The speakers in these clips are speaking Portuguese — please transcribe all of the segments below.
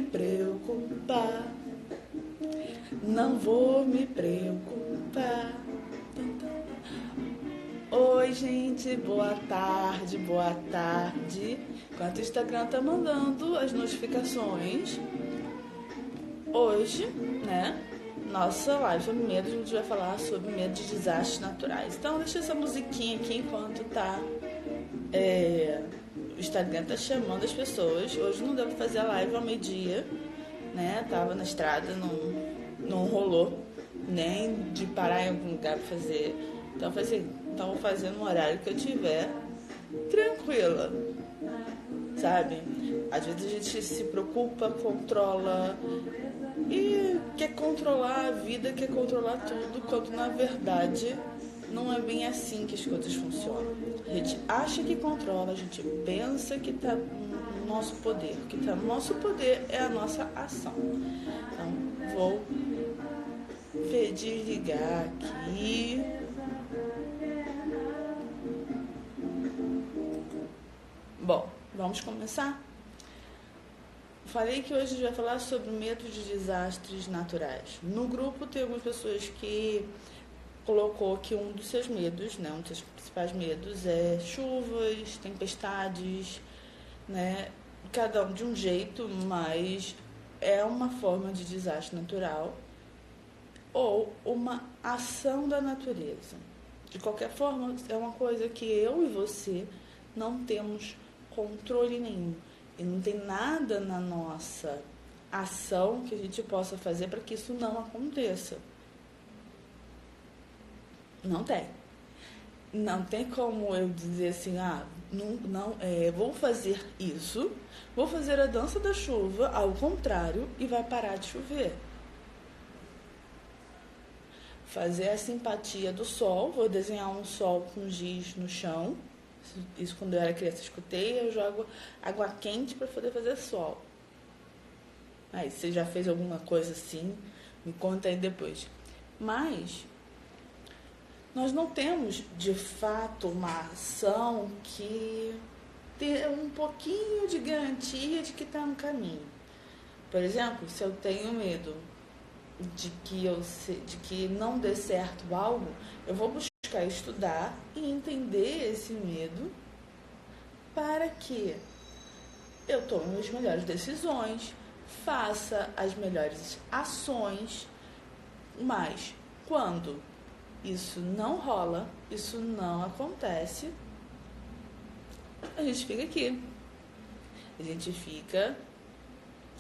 me preocupar. Não vou me preocupar. Oi, gente, boa tarde, boa tarde. Enquanto o Instagram tá mandando as notificações, hoje, né, nossa live sobre medo, a gente vai falar sobre medo de desastres naturais. Então, deixa essa musiquinha aqui enquanto tá. O Instagram tá chamando as pessoas. Hoje não deu pra fazer a live ao meio-dia, né? Tava na estrada, não rolou nem de parar em algum lugar pra fazer. Então eu falei assim, então vou fazer no horário que eu tiver tranquila, sabe? Às vezes a gente se preocupa, controla e quer controlar a vida, quer controlar tudo, quando na verdade não é bem assim que as coisas funcionam. A gente acha que controla, a gente pensa que está no nosso poder. O que está no nosso poder é a nossa ação. Então, vou desligar aqui. Bom, vamos começar? Falei que hoje a gente vai falar sobre o medo de desastres naturais. No grupo tem algumas pessoas que colocou que um dos seus medos, né, um dos seus principais medos é chuvas, tempestades, né, cada um de um jeito, mas é uma forma de desastre natural ou uma ação da natureza. De qualquer forma, é uma coisa que eu e você não temos controle nenhum e não tem nada na nossa ação que a gente possa fazer para que isso não aconteça. Não tem. Não tem como eu dizer assim, vou fazer isso, vou fazer a dança da chuva, ao contrário, e vai parar de chover. Fazer a simpatia do sol, vou desenhar um sol com giz no chão. Isso quando eu era criança escutei, eu jogo água quente para poder fazer sol. Aí, você já fez alguma coisa assim? Me conta aí depois. Mas nós não temos, de fato, uma ação que dê um pouquinho de garantia de que está no caminho. Por exemplo, se eu tenho medo de que não dê certo algo, eu vou buscar estudar e entender esse medo para que eu tome as melhores decisões, faça as melhores ações, mas quando isso não rola, isso não acontece, a gente fica aqui. A gente fica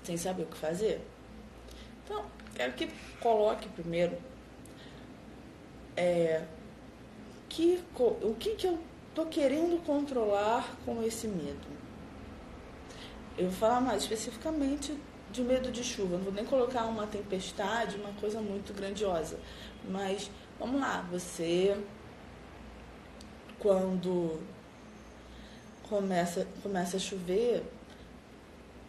sem saber o que fazer. Então, quero que coloque primeiro o que eu tô querendo controlar com esse medo. Eu vou falar mais especificamente de medo de chuva. Não vou nem colocar uma tempestade, uma coisa muito grandiosa. Mas vamos lá, você, quando começa a chover,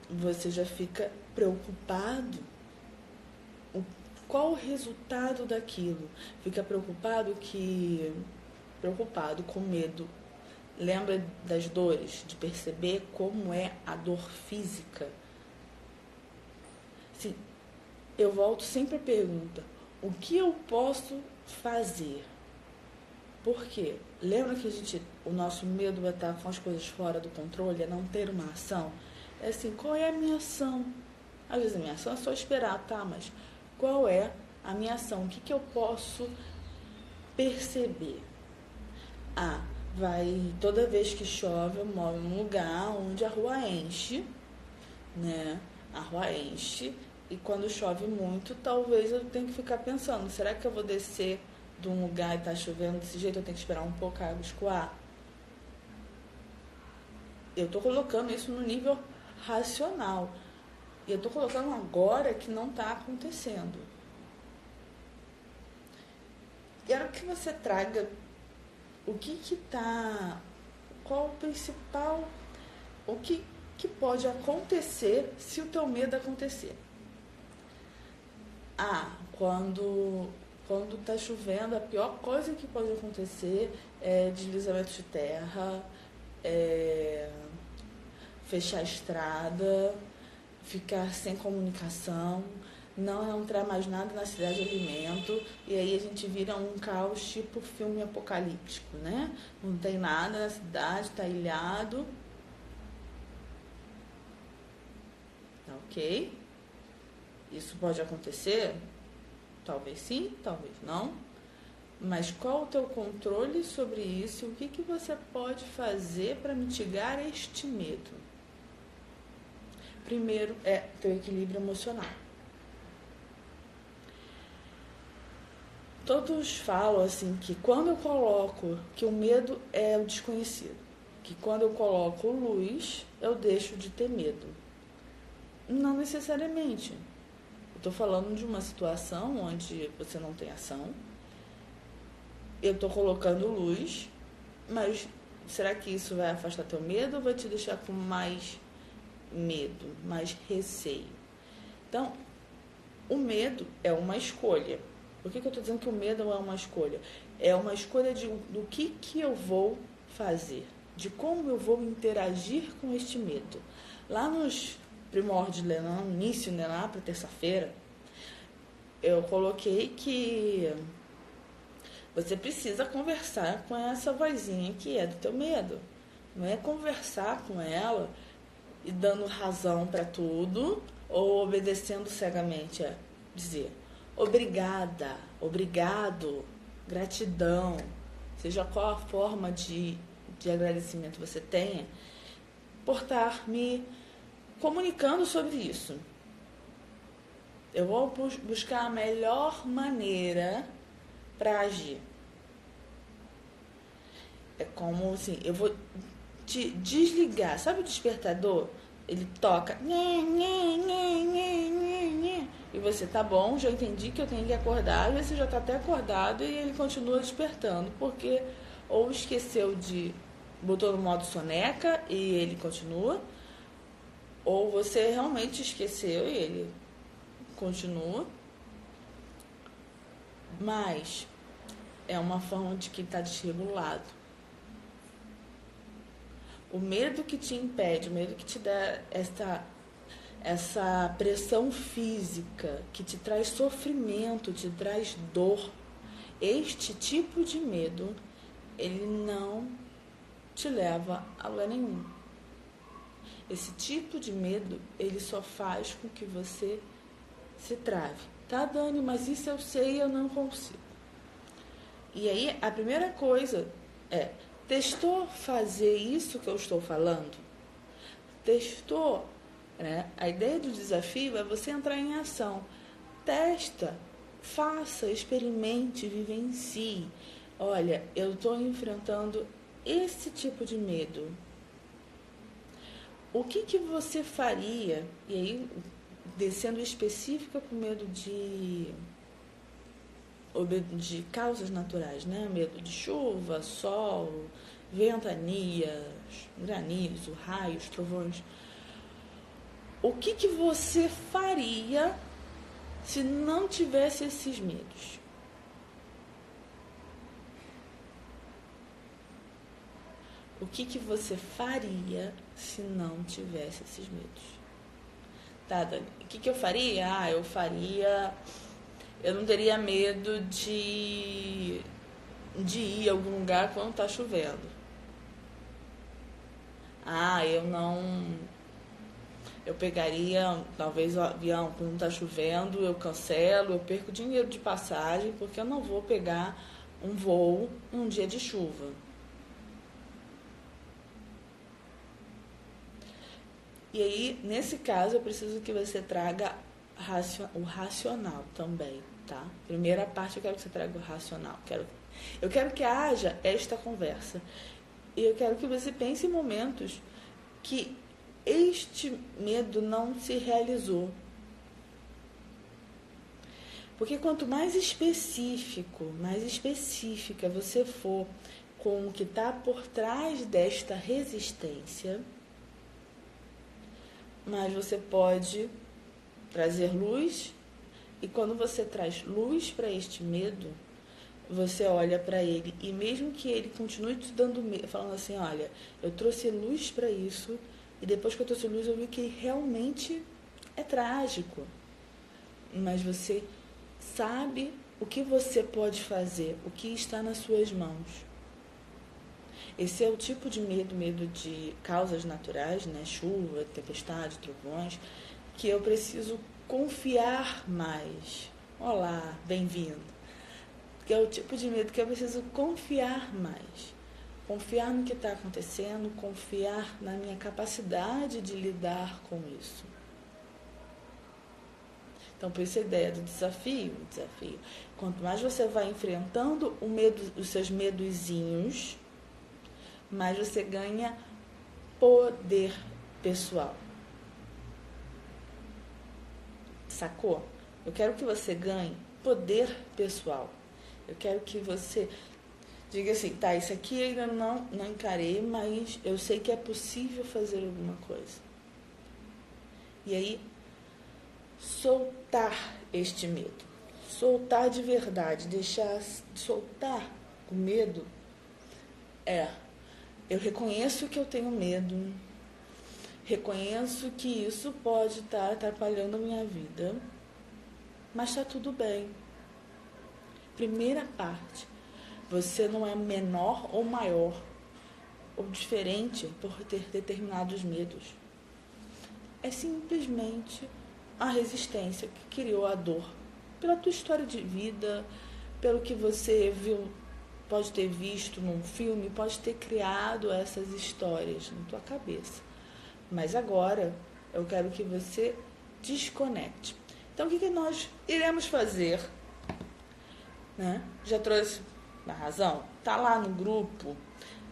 você já fica preocupado. Qual o resultado daquilo? Fica preocupado com medo. Lembra das dores, de perceber como é a dor física. Sim, eu volto sempre à pergunta: o que eu posso fazer? Por quê? Lembra que o nosso medo é estar com as coisas fora do controle, é não ter uma ação? É assim, qual é a minha ação? Às vezes a minha ação é só esperar, tá? Mas qual é a minha ação? O que eu posso perceber? Toda vez que chove, eu moro num lugar onde a rua enche, né? A rua enche, e quando chove muito, talvez eu tenha que ficar pensando, será que eu vou descer de um lugar e tá chovendo desse jeito, eu tenho que esperar um pouco a água escoar? Eu tô colocando isso no nível racional. E eu tô colocando agora que não tá acontecendo. Quero que você traga qual o principal, o que pode acontecer se o teu medo acontecer. Quando tá chovendo, a pior coisa que pode acontecer é deslizamento de terra, fechar a estrada, ficar sem comunicação, não entrar mais nada na cidade de alimento, e aí a gente vira um caos tipo filme apocalíptico, né? Não tem nada na cidade, tá ilhado. Tá ok? Isso pode acontecer? Talvez sim, talvez não. Mas qual o teu controle sobre isso? O que você pode fazer para mitigar este medo? Primeiro é teu equilíbrio emocional. Todos falam assim que quando eu coloco que o medo é o desconhecido, que quando eu coloco luz, eu deixo de ter medo. Não necessariamente. Eu estou falando de uma situação onde você não tem ação. Eu estou colocando luz, mas será que isso vai afastar teu medo ou vai te deixar com mais medo, mais receio? Então, o medo é uma escolha. Por que eu estou dizendo que o medo é uma escolha? É uma escolha do que eu vou fazer, de como eu vou interagir com este medo. Lá nos primórdios, no início, né, lá para terça-feira, eu coloquei que você precisa conversar com essa vozinha que é do teu medo. Não é conversar com ela e dando razão para tudo ou obedecendo cegamente. É dizer obrigada, obrigado, gratidão, seja qual a forma de agradecimento você tenha, por estar me comunicando sobre isso. Eu vou buscar a melhor maneira para agir. É como assim, eu vou te desligar. Sabe o despertador? Ele toca. E você, tá bom, já entendi que eu tenho que acordar. E você já tá até acordado e ele continua despertando. Porque ou esqueceu botou no modo soneca e ele continua. Ou você realmente esqueceu e ele continua. Mas é uma forma de que está desregulado. O medo que te impede, o medo que te dá essa pressão física, que te traz sofrimento, te traz dor, este tipo de medo, ele não te leva a lugar nenhum. Esse tipo de medo, ele só faz com que você se trave. Tá, Dani, mas isso eu sei e eu não consigo. E aí, a primeira coisa é, testou fazer isso que eu estou falando? Testou, né? A ideia do desafio é você entrar em ação. Testa, faça, experimente, vivencie. Olha, eu estou enfrentando esse tipo de medo. O que você faria? E aí, sendo específica com medo de causas naturais, né? Medo de chuva, sol, ventanias, granizo, raios, trovões. O que você faria se não tivesse esses medos? O que você faria se não tivesse esses medos? Tá, Dani, o que eu faria? Eu não teria medo de ir a algum lugar quando tá chovendo. Eu pegaria, talvez, o avião quando tá chovendo, eu cancelo, eu perco dinheiro de passagem, porque eu não vou pegar um voo num dia de chuva. E aí, nesse caso, eu preciso que você traga o racional também, tá? Primeira parte, eu quero que você traga o racional. Eu quero que haja esta conversa. E eu quero que você pense em momentos que este medo não se realizou. Porque quanto mais específica você for com o que está por trás desta resistência, mas você pode trazer luz, e quando você traz luz para este medo, você olha para ele, e mesmo que ele continue te dando medo, falando assim, olha, eu trouxe luz para isso, e depois que eu trouxe luz eu vi que realmente É trágico, mas você sabe o que você pode fazer, o que está nas suas mãos. Esse é o tipo de medo de causas naturais, né? Chuva, tempestade, trovões, que eu preciso confiar mais. Olá, bem-vindo. Que é o tipo de medo que eu preciso confiar mais. Confiar no que está acontecendo, confiar na minha capacidade de lidar com isso. Então, por isso a ideia do desafio. Quanto mais você vai enfrentando o medo, os seus medozinhos, mais você ganha poder pessoal. Sacou? Eu quero que você ganhe poder pessoal. Eu quero que você diga assim, tá, isso aqui ainda não encarei, mas eu sei que é possível fazer alguma coisa. E aí, soltar este medo. Soltar de verdade, soltar o medo eu reconheço que eu tenho medo, reconheço que isso pode estar atrapalhando a minha vida, mas está tudo bem. Primeira parte, você não é menor ou maior ou diferente por ter determinados medos. É simplesmente a resistência que criou a dor. Pela tua história de vida, pelo que você viu, pode ter visto num filme, pode ter criado essas histórias na tua cabeça. Mas agora eu quero que você desconecte. Então o que nós iremos fazer? Né? Já trouxe a razão? Tá lá no grupo,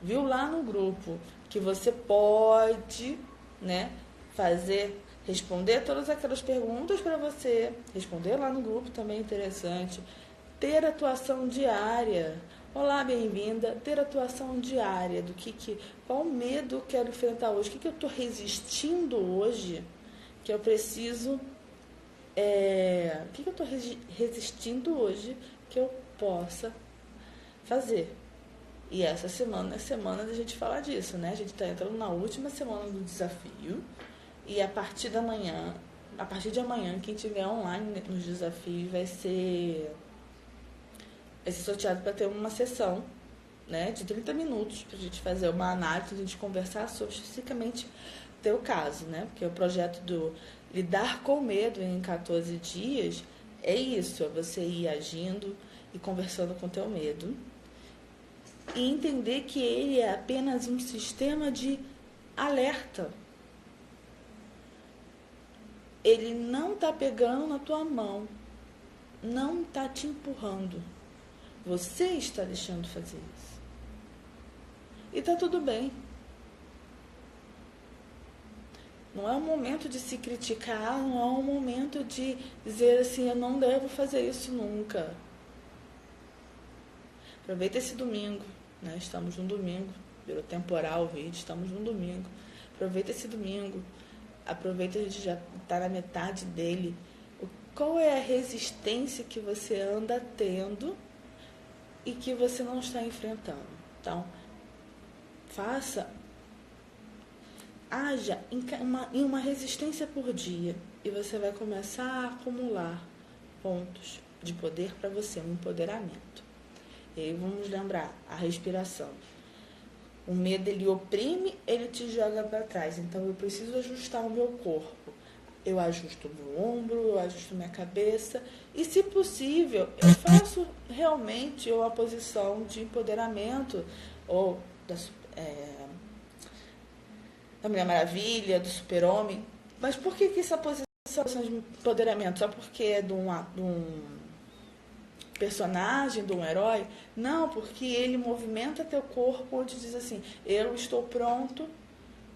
viu lá no grupo que você pode, né, responder todas aquelas perguntas para você, responder lá no grupo também é interessante, ter atuação diária. Olá, bem-vinda, ter atuação diária do qual medo eu quero enfrentar hoje, o que eu estou resistindo hoje, que eu preciso, o que eu estou resistindo hoje que eu possa fazer. E essa semana é semana da gente falar disso, né? A gente está entrando na última semana do desafio. E a partir de amanhã, quem tiver online nos desafios vai ser sorteado para ter uma sessão, né, de 30 minutos para a gente fazer uma análise, a gente conversar sobre especificamente teu caso, né? Porque o projeto do Lidar com o Medo em 14 dias é isso, é você ir agindo e conversando com teu medo e entender que ele é apenas um sistema de alerta. Ele não está pegando na tua mão, não está te empurrando. Você está deixando fazer isso. E está tudo bem. Não é um momento de se criticar, não é um momento de dizer assim, eu não devo fazer isso nunca. Aproveita esse domingo, né? Estamos no domingo, virou temporal o vídeo, estamos no domingo. Aproveita esse domingo, aproveita, a gente já está na metade dele. Qual é a resistência que você anda tendo e que você não está enfrentando? Então, haja em uma resistência por dia e você vai começar a acumular pontos de poder para você, um empoderamento. E aí vamos lembrar, a respiração. O medo, ele oprime, ele te joga para trás. Então eu preciso ajustar o meu corpo. Eu ajusto o meu ombro, eu ajusto minha cabeça. E se possível, eu faço realmente uma posição de empoderamento ou da Mulher Maravilha, do Super-Homem. Mas por que essa posição de empoderamento? Só porque é de um personagem, de um herói? Não, porque ele movimenta teu corpo onde diz assim, eu estou pronto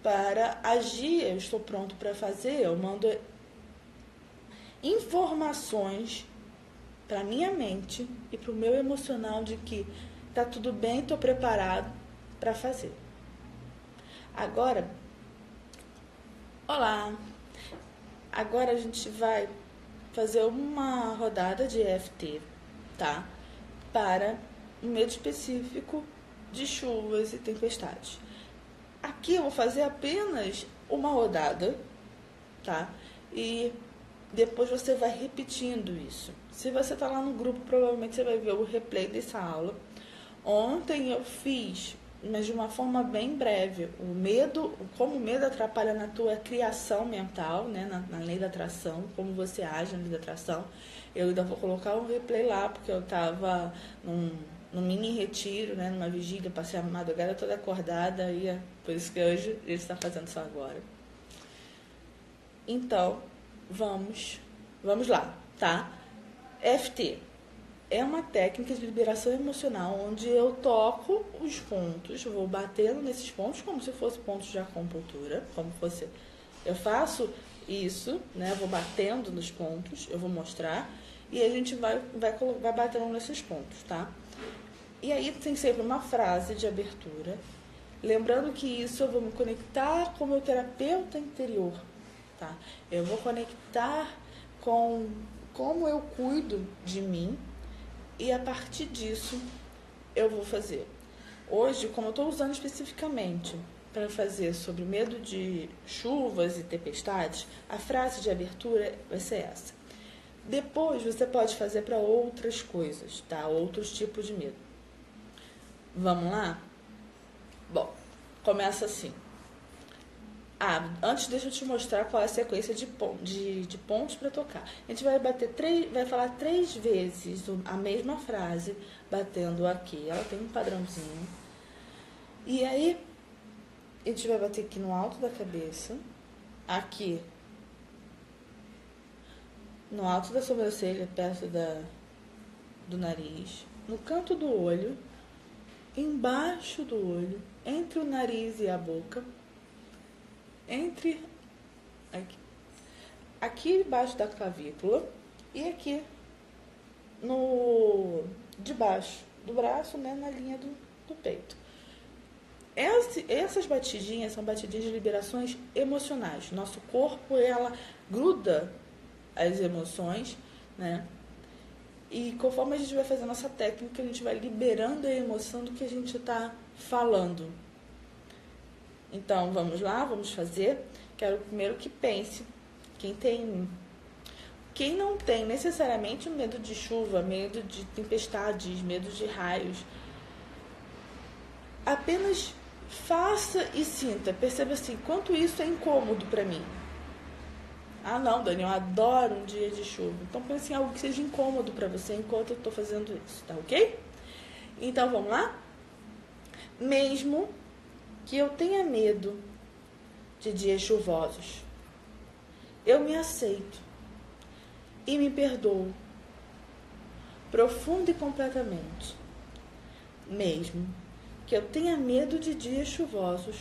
para agir, eu estou pronto para fazer, eu mando informações para minha mente e para o meu emocional de que tá tudo bem, estou preparado para fazer. Agora, olá! Agora a gente vai fazer uma rodada de EFT, tá? Para um medo específico de chuvas e tempestades. Aqui eu vou fazer apenas uma rodada, tá? e depois você vai repetindo isso. Se você está lá no grupo, provavelmente você vai ver o replay dessa aula. Ontem eu fiz, mas de uma forma bem breve, como o medo atrapalha na tua criação mental, né, na lei da atração, como você age na lei da atração. Eu ainda vou colocar um replay lá, porque eu estava num mini retiro, né, numa vigília, passei a madrugada toda acordada, e é por isso que hoje ele está fazendo isso agora. Então, vamos lá, tá? EFT é uma técnica de liberação emocional onde eu toco os pontos, vou batendo nesses pontos como se fossem pontos de acupuntura, eu faço isso, né? Vou batendo nos pontos, eu vou mostrar e a gente vai batendo nesses pontos, tá? E aí tem sempre uma frase de abertura, lembrando que isso eu vou me conectar com o meu terapeuta interior, tá? Eu vou conectar com como eu cuido de mim e a partir disso eu vou fazer. Hoje, como eu estou usando especificamente para fazer sobre medo de chuvas e tempestades, a frase de abertura vai ser essa. Depois você pode fazer para outras coisas, tá? Outros tipos de medo. Vamos lá? Bom, começa assim. Antes deixa eu te mostrar qual é a sequência de pontos para tocar. A gente vai falar 3 vezes a mesma frase, batendo aqui. Ela tem um padrãozinho. E aí, a gente vai bater aqui no alto da cabeça, aqui no alto da sobrancelha, perto do nariz, no canto do olho, embaixo do olho, entre o nariz e a boca, aqui debaixo da clavícula e aqui debaixo do braço, né, na linha do peito. Essas batidinhas são batidinhas de liberações emocionais. Nosso corpo, ela gruda as emoções, né? E conforme a gente vai fazendo essa técnica, a gente vai liberando a emoção do que a gente está falando. Então, vamos lá, vamos fazer. Quero primeiro que pense. Quem não tem necessariamente medo de chuva, medo de tempestades, medo de raios, apenas faça e sinta. Perceba assim, quanto isso é incômodo para mim. Não, Dani, eu adoro um dia de chuva. Então pense em algo que seja incômodo para você enquanto eu estou fazendo isso, tá ok? Então, vamos lá? Mesmo que eu tenha medo de dias chuvosos, eu me aceito e me perdoo profunda e completamente. Mesmo que eu tenha medo de dias chuvosos,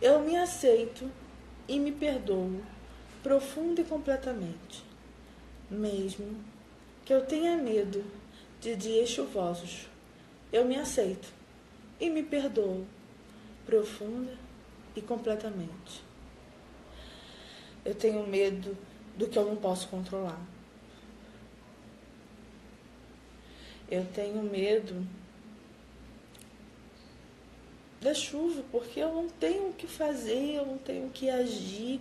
eu me aceito e me perdoo profunda e completamente. Mesmo que eu tenha medo de dias chuvosos, eu me aceito e me perdoo profunda e completamente. Eu tenho medo do que eu não posso controlar. Eu tenho medo da chuva, porque eu não tenho o que fazer, eu não tenho o que agir.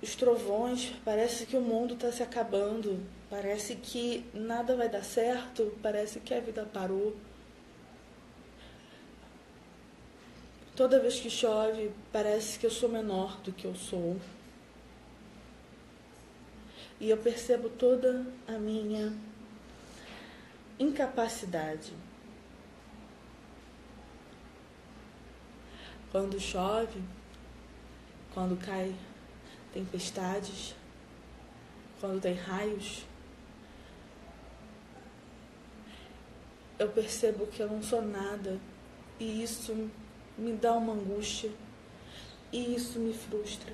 Os trovões, parece que o mundo está se acabando, parece que nada vai dar certo, parece que a vida parou. Toda vez que chove, parece que eu sou menor do que eu sou. E eu percebo toda a minha incapacidade. Quando chove, quando cai tempestades, quando tem raios, eu percebo que eu não sou nada e isso me dá uma angústia e isso me frustra.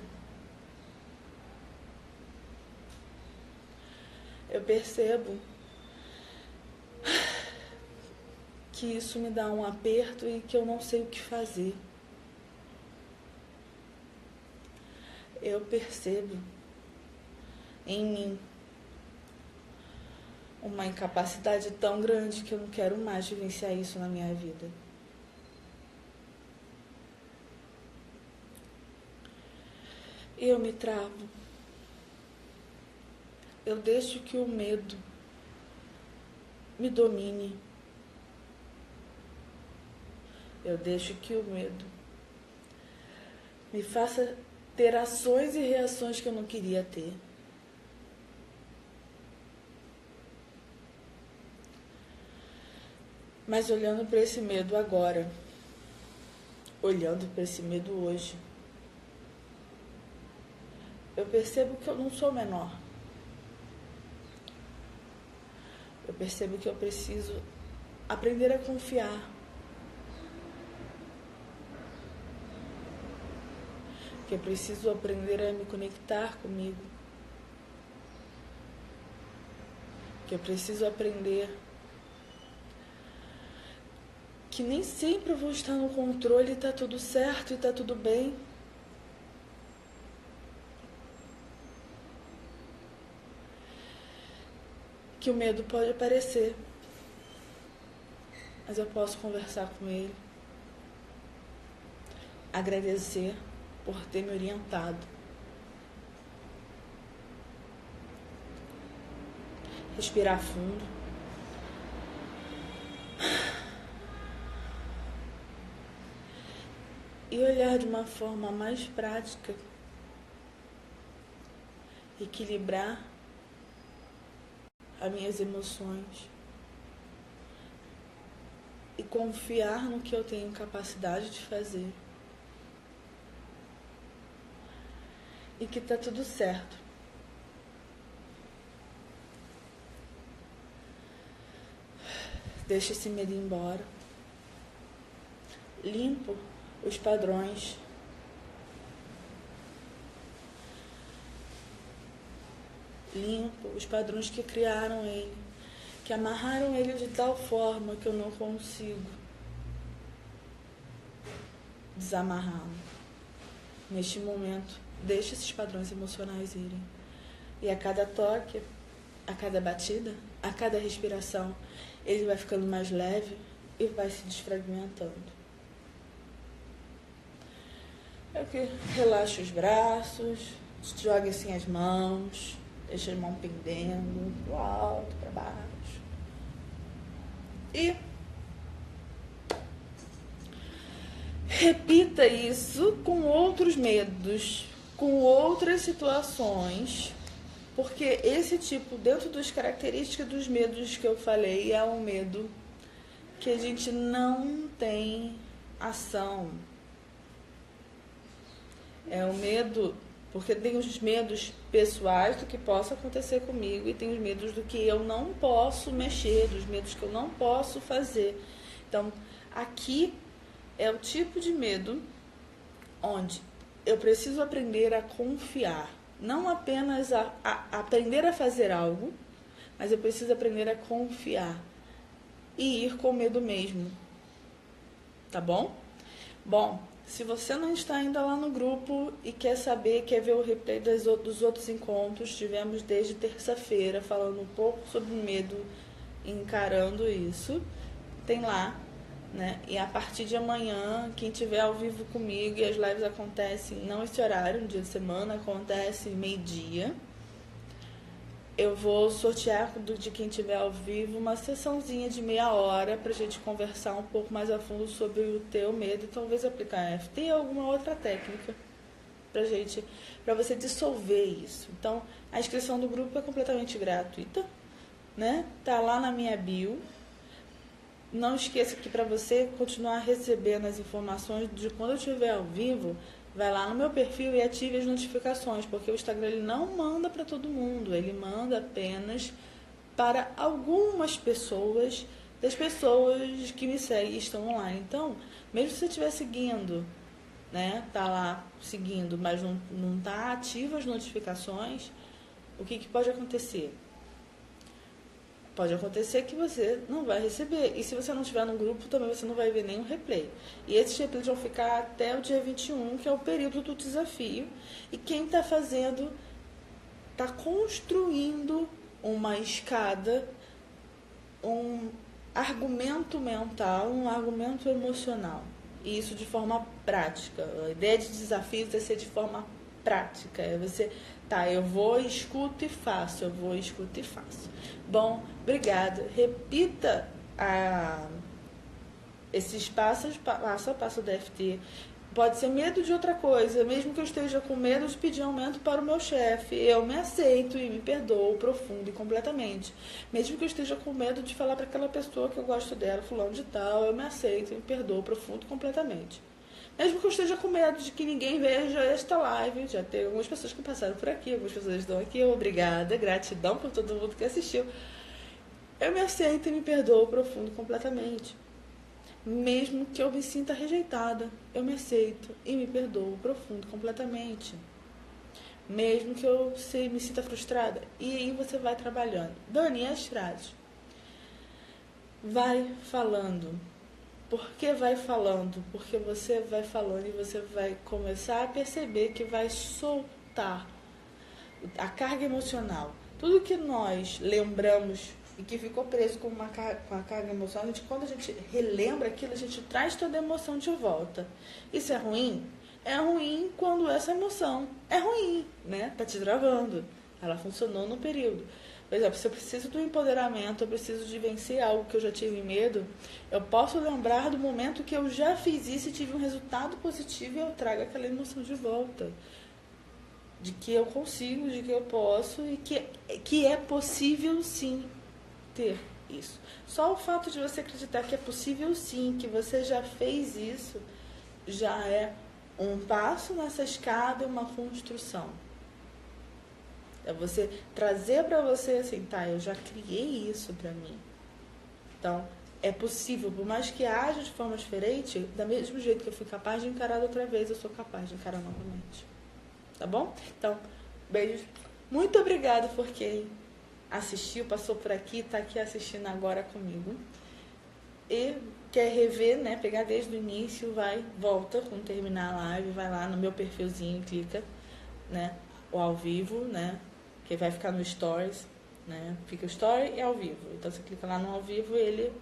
Eu percebo que isso me dá um aperto e que eu não sei o que fazer. Eu percebo em mim uma incapacidade tão grande que eu não quero mais vivenciar isso na minha vida. Eu me travo eu deixo que o medo me domine. Eu deixo que o medo me faça ter ações e reações que eu não queria ter. Mas olhando para esse medo agora, olhando para esse medo hoje, eu percebo que eu não sou menor. Eu percebo que eu preciso aprender a confiar. Que eu preciso aprender a me conectar comigo. Que eu preciso aprender que nem sempre eu vou estar no controle e tá tudo certo e tá tudo bem. Que o medo pode aparecer, mas eu posso conversar com ele, agradecer por ter me orientado, respirar fundo, e olhar de uma forma mais prática, equilibrar as minhas emoções e confiar no que eu tenho capacidade de fazer e que tá tudo certo. Deixa esse medo embora. Limpo os padrões. Limpo os padrões que criaram ele, que amarraram ele de tal forma que eu não consigo desamarrá-lo. Neste momento, deixe esses padrões emocionais irem. E a cada toque, a cada batida, a cada respiração, ele vai ficando mais leve e vai se desfragmentando. É que relaxa os braços, joga assim as mãos, deixa a mão pendendo pro alto, para baixo. E repita isso com outros medos, com outras situações, porque esse tipo, dentro das características dos medos que eu falei, é um medo que a gente não tem ação. É um medo, porque tem os medos pessoais do que possa acontecer comigo e tem os medos do que eu não posso mexer, dos medos que eu não posso fazer. Então, aqui é o tipo de medo onde eu preciso aprender a confiar. Não apenas a aprender a fazer algo, mas eu preciso aprender a confiar e ir com medo mesmo. Tá bom? Bom, se você não está ainda lá no grupo e quer saber, quer ver o replay dos outros encontros, tivemos desde terça-feira falando um pouco sobre medo, encarando isso, tem lá, né? E a partir de amanhã, quem tiver ao vivo comigo, e as lives acontecem, não esse horário, no dia de semana, acontece meio-dia. Eu vou sortear de quem tiver ao vivo uma sessãozinha de meia hora pra gente conversar um pouco mais a fundo sobre o teu medo e talvez aplicar EFT ou alguma outra técnica pra você dissolver isso. Então, a inscrição do grupo é completamente gratuita, né? Tá lá na minha bio. Não esqueça que para você continuar recebendo as informações de quando eu estiver ao vivo, vai lá no meu perfil e ative as notificações, porque o Instagram ele não manda para todo mundo, ele manda apenas para algumas pessoas, das pessoas que me seguem e estão online. Então, mesmo se você estiver seguindo, né, tá lá seguindo, mas não tá ativa as notificações, o que pode acontecer? Pode acontecer que você não vai receber. E se você não estiver no grupo, também você não vai ver nenhum replay. E esses replays vão ficar até o dia 21, que é o período do desafio. E quem está fazendo, está construindo uma escada, um argumento mental, um argumento emocional. E isso de forma prática. A ideia de desafios é ser de forma prática. É você, tá, eu vou, escuto e faço. Eu vou, escuto e faço. Bom, obrigada. Repita esses passos, passo a passo da FT. Pode ser medo de outra coisa, mesmo que eu esteja com medo de pedir aumento para o meu chefe, eu me aceito e me perdoo profundo e completamente. Mesmo que eu esteja com medo de falar para aquela pessoa que eu gosto dela, fulano de tal, eu me aceito e me perdoo profundo e completamente. Mesmo que eu esteja com medo de que ninguém veja esta live, já tem algumas pessoas que passaram por aqui, algumas pessoas estão aqui, obrigada, gratidão por todo mundo que assistiu. Eu me aceito e me perdoo profundo e completamente. Mesmo que eu me sinta rejeitada, eu me aceito e me perdoo profundo, completamente. Mesmo que eu me sinta frustrada. E aí você vai trabalhando. Dani, as frases. Vai falando. Por que vai falando? Porque você vai falando e você vai começar a perceber que vai soltar a carga emocional. Tudo que nós lembramos e que ficou preso com a carga emocional, quando a gente relembra aquilo, a gente traz toda a emoção de volta. Isso é ruim? É ruim quando essa emoção é ruim, né? Tá te travando. Ela funcionou no período. Por exemplo, se eu preciso do empoderamento, eu preciso de vencer algo que eu já tive medo, eu posso lembrar do momento que eu já fiz isso e tive um resultado positivo e eu trago aquela emoção de volta. De que eu consigo, de que eu posso e que é possível sim ter isso. Só o fato de você acreditar que é possível sim, que você já fez isso, já é um passo nessa escada, uma construção. É você trazer para você assim, tá, eu já criei isso para mim. Então, é possível, por mais que haja de forma diferente, da mesmo jeito que eu fui capaz de encarar outra vez, eu sou capaz de encarar novamente. Tá bom? Então, beijos. Muito obrigada por quem assistiu, passou por aqui, tá aqui assistindo agora comigo. E quer rever, né? Pegar desde o início, volta quando terminar a live, vai lá no meu perfilzinho, clica, né? O ao vivo, né? Que vai ficar no Stories, né? Fica o Story e ao vivo. Então você clica lá no ao vivo e ele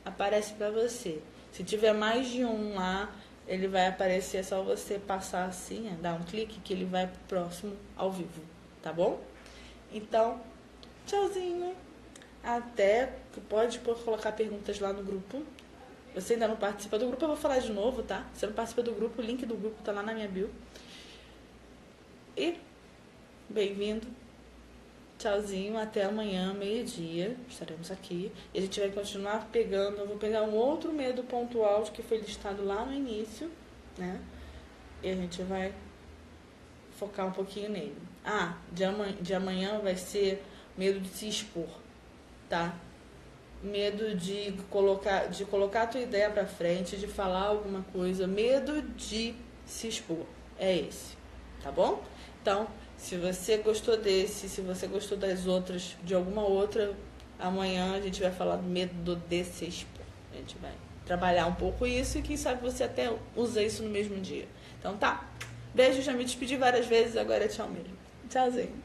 aparece pra você. Se tiver mais de um lá, ele vai aparecer, é só você passar assim, dar um clique que ele vai pro próximo ao vivo, tá bom? Então, tchauzinho. Até, tu pode colocar perguntas lá no grupo. Você ainda não participa do grupo, eu vou falar de novo, tá? Você não participa do grupo, o link do grupo tá lá na minha bio. E, bem-vindo. Tchauzinho, até amanhã, meio-dia. Estaremos aqui. E a gente vai continuar pegando. Eu vou pegar um outro medo pontual que foi listado lá no início, né? E a gente vai focar um pouquinho nele. De amanhã vai ser medo de se expor, tá? Medo de colocar a tua ideia pra frente, de falar alguma coisa. Medo de se expor. É esse, tá bom? Então, se você gostou desse, se você gostou das outras, de alguma outra, amanhã a gente vai falar do medo de se expor. A gente vai trabalhar um pouco isso e quem sabe você até usa isso no mesmo dia. Então tá. Beijo, já me despedi várias vezes, agora é tchau mesmo. Tchauzinho.